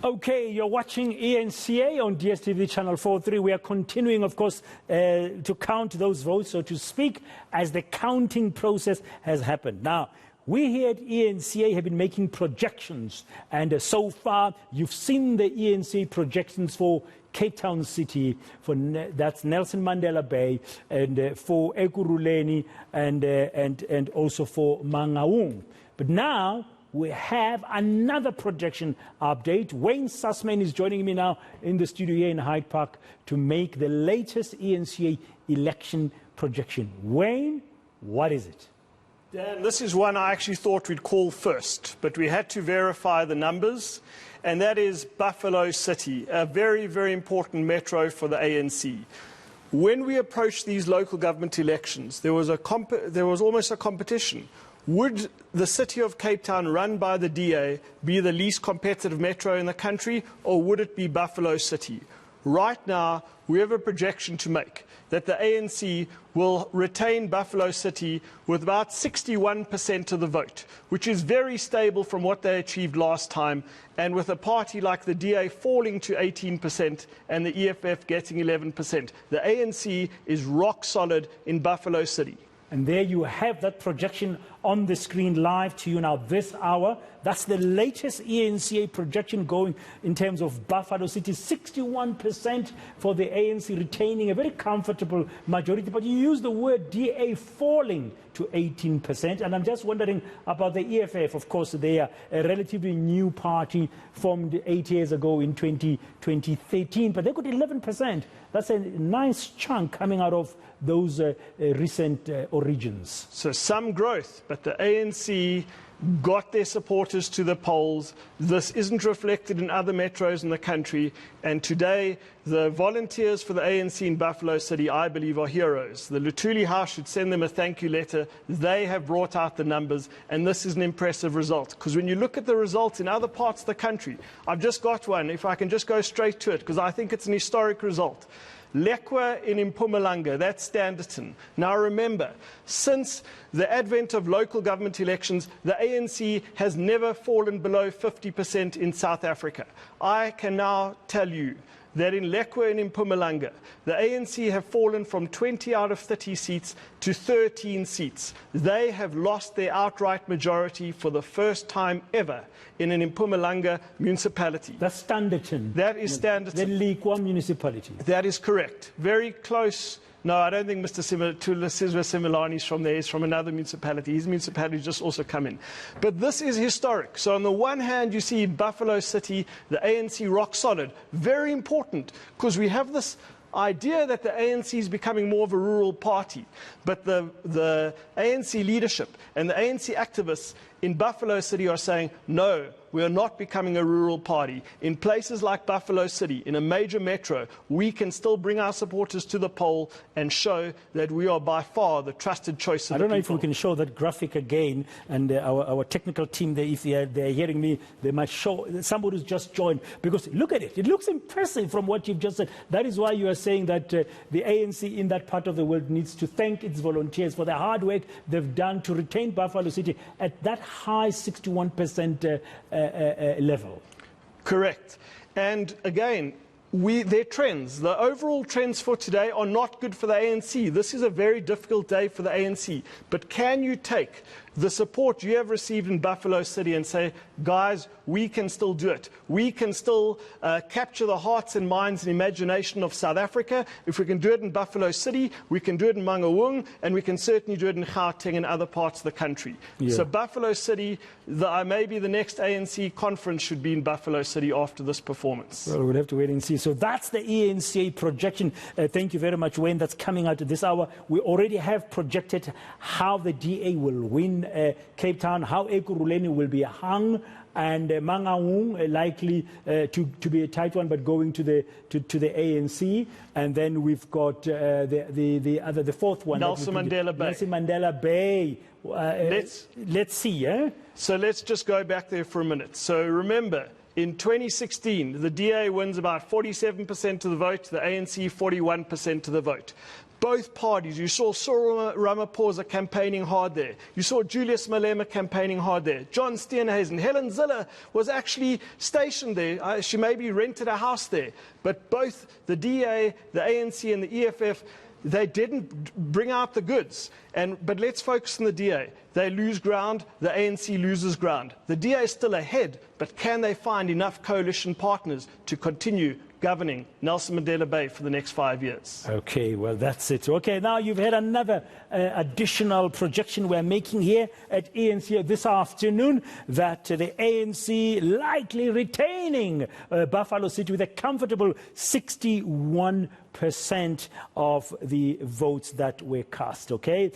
Okay, you're watching eNCA on DSTV channel 43. We are continuing, of course, to count those votes, so to speak, as the counting process has happened. Now, we here at eNCA have been making projections, and so far you've seen the eNCA projections for Cape Town City, that's Nelson Mandela Bay, and for Ekurhuleni, and also for Mangaung. But now we have another projection update. Wayne Sussman is joining me now in the studio here in Hyde Park to make the latest eNCA election projection. Wayne, what is it? Dan, this is one I actually thought we'd call first, but we had to verify the numbers, and that is Buffalo City, a very, very important metro for the ANC. When we approached these local government elections, there was almost a competition. Would the city of Cape Town, run by the DA, be the least competitive metro in the country, or would it be Buffalo City? Right now, we have a projection to make that the ANC will retain Buffalo City with about 61% of the vote, which is very stable from what they achieved last time, and with a party like the DA falling to 18% and the EFF getting 11%. The ANC is rock solid in Buffalo City. And there you have that projection on the screen live to you now this hour. That's the latest eNCA projection going in terms of Buffalo City. 61% for the ANC retaining a very comfortable majority. But you use the word DA falling to 18%. And I'm just wondering about the EFF. Of course, they are a relatively new party formed 8 years ago in 2013. But they got 11%. That's a nice chunk coming out of those recent origins. So some growth, but the ANC got their supporters to the polls. This isn't reflected in other metros in the country. And today, the volunteers for the ANC in Buffalo City, I believe, are heroes. The Luthuli House should send them a thank you letter. They have brought out the numbers, and this is an impressive result. Because when you look at the results in other parts of the country, I've just got one, if I can just go straight to it, because I think it's an historic result. Lekwa in Mpumalanga, that's Standerton. Now remember, since the advent of local government elections, the ANC has never fallen below 50% in South Africa. I can now tell you that in Lekwa and in Mpumalanga, the ANC have fallen from 20 out of 30 seats to 13 seats. They have lost their outright majority for the first time ever in an Mpumalanga municipality. That's Standerton. That is Standerton. The Lekwa municipality. That is correct. Very close. No, I don't think Mr. Sizwe Similani is from there. He's from another municipality. His municipality just also come in. But this is historic. So on the one hand, you see Buffalo City, the ANC rock solid. Very important, because we have this idea that the ANC is becoming more of a rural party. But the ANC leadership and the ANC activists in Buffalo City are saying, no, we are not becoming a rural party. In places like Buffalo City, in a major metro, we can still bring our supporters to the poll and show that we are by far the trusted choice of the people. I don't know if we can show that graphic again, and our technical team there, if they're hearing me, they might show somebody who's just joined, because look at it. It looks impressive from what you've just said. That is why you are saying that the ANC in that part of the world needs to thank its volunteers for the hard work they've done to retain Buffalo City at that high 61% level. Correct. And again, their trends, the overall trends for today are not good for the ANC. This is a very difficult day for the ANC. But can you take the support you have received in Buffalo City and say, guys, we can still do it. We can still capture the hearts and minds and imagination of South Africa. If we can do it in Buffalo City, we can do it in Mangaung, and we can certainly do it in Gauteng and other parts of the country. Yeah. So Buffalo City, maybe the next ANC conference should be in Buffalo City after this performance. Well, we'll have to wait and see. So that's the eNCA projection. Thank you very much, Wayne. That's coming out this hour. We already have projected how the DA will win Cape Town, how Ekurhuleni will be hung, and Mangaung likely to be a tight one, but going to the ANC. And then we've got the fourth one, Nelson Mandela Bay. Nelson Mandela Bay. Let's see. So let's just go back there for a minute. So remember, in 2016, the DA wins about 47% of the vote, the ANC 41% of the vote. both parties. You saw Cyril Ramaphosa campaigning hard there. You saw Julius Malema campaigning hard there. John Steenhuisen. Helen Zille was actually stationed there. She maybe rented a house there. But both the DA, the ANC and the EFF, they didn't bring out the goods. But let's focus on the DA. They lose ground, the ANC loses ground. The DA is still ahead, but can they find enough coalition partners to continue governing Nelson Mandela Bay for the next 5 years? Okay, well, that's it. Okay, now you've had another additional projection we're making here at eNCA this afternoon, that the ANC likely retaining Buffalo City with a comfortable 61% of the votes that were cast. Okay,